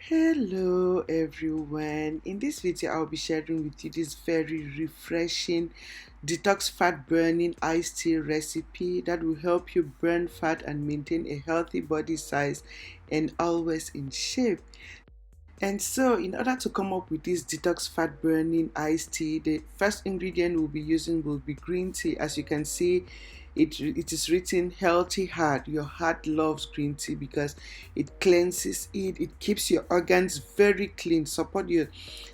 Hello everyone. In this video, I'll be sharing with you this very refreshing detox fat burning iced tea recipe that will help you burn fat and maintain a healthy body size and always in shape. And so, in order to come up with this detox fat burning iced tea, the first ingredient we'll be using will be green tea. As you can see, it is written healthy heart. Your heart loves green tea because it cleanses it keeps your organs very clean, support your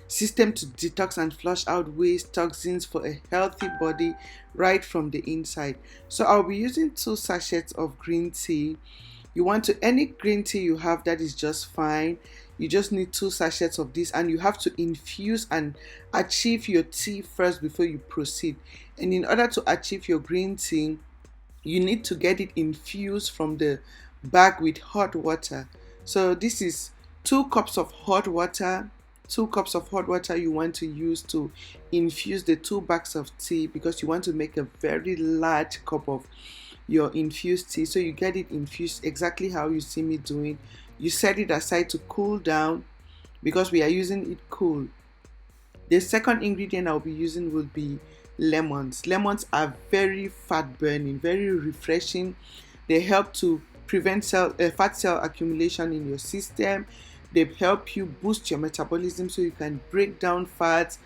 system to detox and flush out waste toxins for a healthy body right from the inside. So I'll be using 2 sachets of green tea. You want to any green tea you have, that is just fine. You just need 2 sachets of this, and you have to infuse and achieve your tea first before you proceed. And in order to achieve your green tea, you need to get it infused from the bag with hot water. So this is 2 cups of hot water. 2 cups of hot water you want to use to infuse the 2 bags of tea, because you want to make a very large cup of your infused tea. So you get it infused exactly how you see me doing. You set it aside to cool down because we are using it cool. The second ingredient I'll be using will be lemons. Lemons are very fat burning, very refreshing. They help to prevent fat cell accumulation in your system. They help you boost your metabolism so you can break down fats,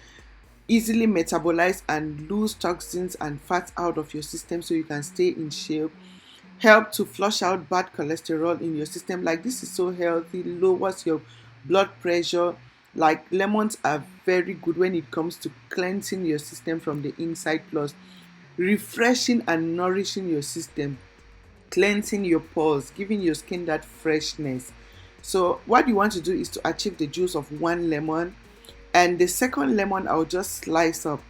easily metabolize and lose toxins and fats out of your system so you can stay in shape. Help to flush out bad cholesterol in your system. Like, this is so healthy, lowers your blood pressure. Like, lemons are very good when it comes to cleansing your system from the inside, plus refreshing and nourishing your system, cleansing your pores, giving your skin that freshness. So what you want to do is to achieve the juice of 1 lemon, and the second lemon I'll just slice up.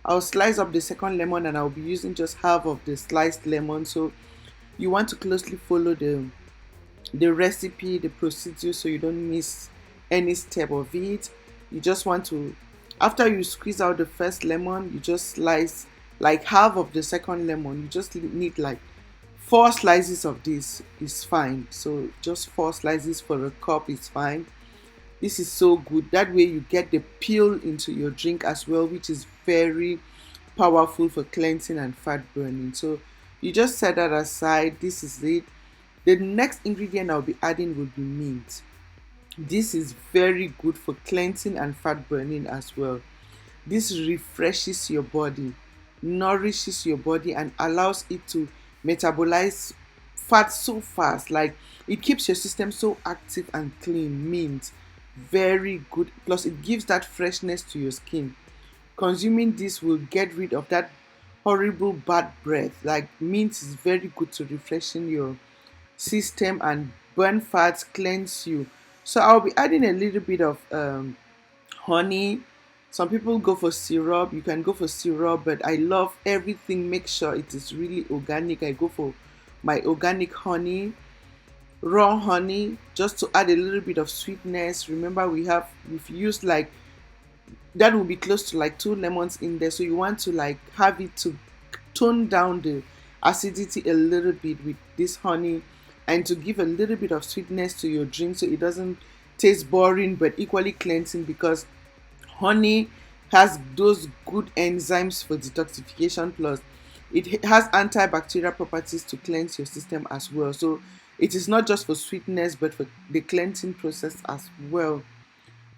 I'll slice up the second lemon, and I'll be using just half of the sliced lemon. So you want to closely follow the recipe, the procedure, so you don't miss any step of it. You just want to, after you squeeze out the first lemon, you just slice like half of the second lemon. You just need like 4 slices of this is fine. So just 4 slices for a cup is fine. This is so good. That way you get the peel into your drink as well, which is very powerful for cleansing and fat burning. So you just set that aside. This is it. The next ingredient I'll be adding will be mint. This is very good for cleansing and fat burning as well. This refreshes your body, nourishes your body, and allows it to metabolize fat so fast. Like, it keeps your system so active and clean. Mint, very good. Plus, it gives that freshness to your skin. Consuming this will get rid of that horrible bad breath. Like, mint is very good to refreshing your system and burn fats, cleanse you. So I'll be adding a little bit of honey. Some people go for syrup. You can go for syrup, but I love everything. Make sure it is really organic. I go for my organic honey, raw honey, just to add a little bit of sweetness. Remember, we've used like, that will be close to like 2 lemons in there, so you want to like have it to tone down the acidity a little bit with this honey, and to give a little bit of sweetness to your drink so it doesn't taste boring but equally cleansing, because honey has those good enzymes for detoxification, plus it has antibacterial properties to cleanse your system as well. So it is not just for sweetness but for the cleansing process as well.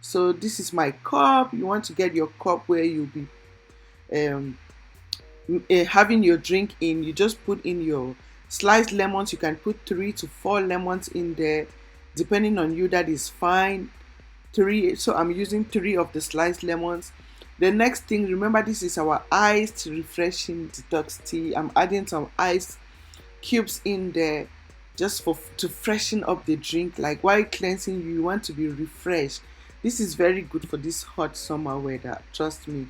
So this is my cup. You want to get your cup where you'll be um, having your drink in. You just put in your sliced lemons. You can put 3 to 4 lemons in there, depending on you. That is fine. So I'm using 3 of the sliced lemons. The next thing, remember, this is our iced refreshing detox tea. I'm adding some ice cubes in there just for to freshen up the drink. Like, while cleansing, you want to be refreshed. This is very good for this hot summer weather. Trust me,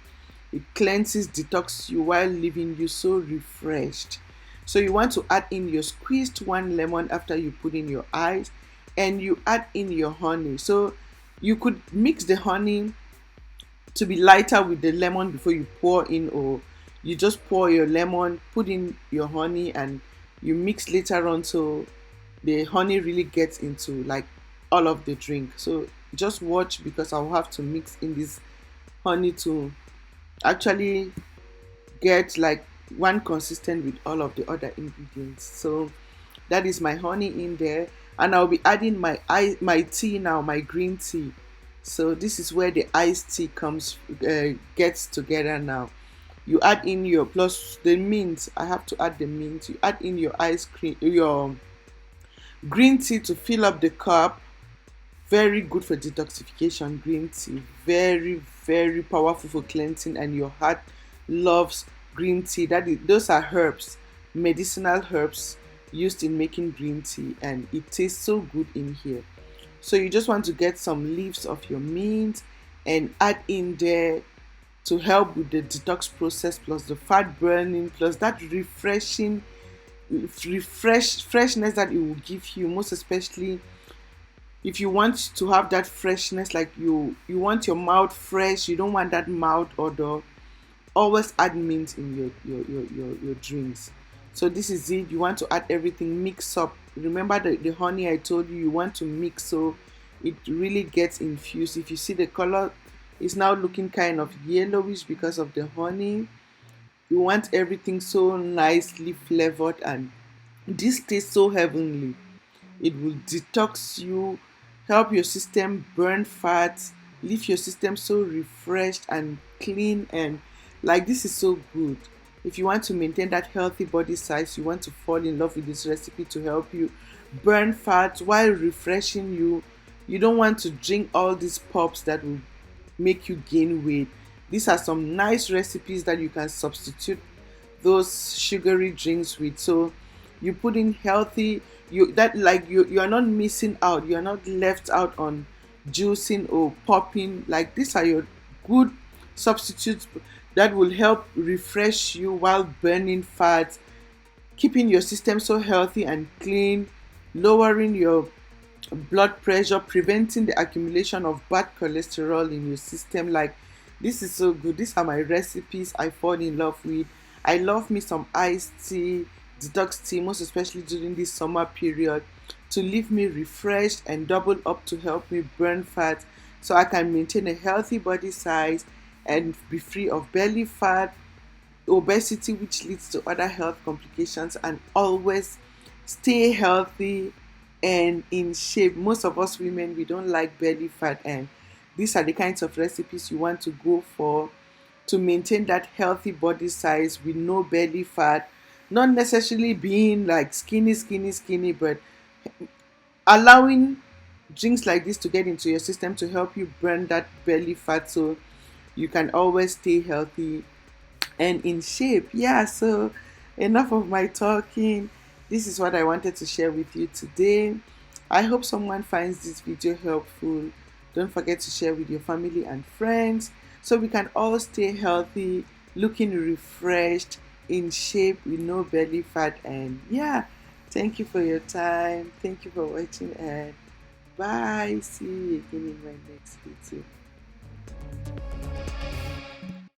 it cleanses, detox you while leaving you so refreshed. So you want to add in your squeezed 1 lemon after you put in your ice, and you add in your honey. So you could mix the honey to be lighter with the lemon before you pour in, or you just pour your lemon, put in your honey, and you mix later on, so the honey really gets into like all of the drink. So Just watch, because I'll have to mix in this honey to actually get like one consistent with all of the other ingredients. So that is my honey in there, and I'll be adding my tea now, my green tea. So this is where the iced tea comes gets together now. You add in your, plus the mint. I have to add the mint. You add in your ice cream, your green tea to fill up the cup. Very good for detoxification. Green tea, very very powerful for cleansing, and your heart loves green tea. Those are herbs, medicinal herbs used in making green tea, and it tastes so good in here. So you just want to get some leaves of your mint and add in there to help with the detox process, plus the fat burning, plus that freshness that it will give you, most especially if you want to have that freshness, like you want your mouth fresh, you don't want that mouth odor. Always add mint in your drinks. So this is it. You want to add everything, mix up. Remember the honey I told you want to mix, so it really gets infused. If you see the color is now looking kind of yellowish because of the honey, you want everything so nicely flavored, and this tastes so heavenly. It will detox you, help your system burn fat, leave your system so refreshed and clean, and like this is so good. If you want to maintain that healthy body size, you want to fall in love with this recipe to help you burn fat while refreshing you. You don't want to drink all these pops that will make you gain weight. These are some nice recipes that you can substitute those sugary drinks with. So you put in healthy, you are not missing out, you are not left out on juicing or popping. Like these are your good substitutes that will help refresh you while burning fat, keeping your system so healthy and clean, lowering your blood pressure, preventing the accumulation of bad cholesterol in your system. Like this is so good. These are my recipes I fall in love with. I love me some iced tea, detox tea, most especially during this summer period, to leave me refreshed and double up to help me burn fat, so I can maintain a healthy body size and be free of belly fat, obesity, which leads to other health complications, and always stay healthy and in shape. Most of us women, we don't like belly fat, and these are the kinds of recipes you want to go for to maintain that healthy body size with no belly fat, not necessarily being like skinny, but allowing drinks like this to get into your system to help you burn that belly fat, so you can always stay healthy and in shape. Yeah, so enough of my talking. This is what I wanted to share with you today. I hope someone finds this video helpful. Don't forget to share with your family and friends so we can all stay healthy, looking refreshed, in shape, with no belly fat. And yeah, thank you for your time. Thank you for watching, and bye. See you again in my next video.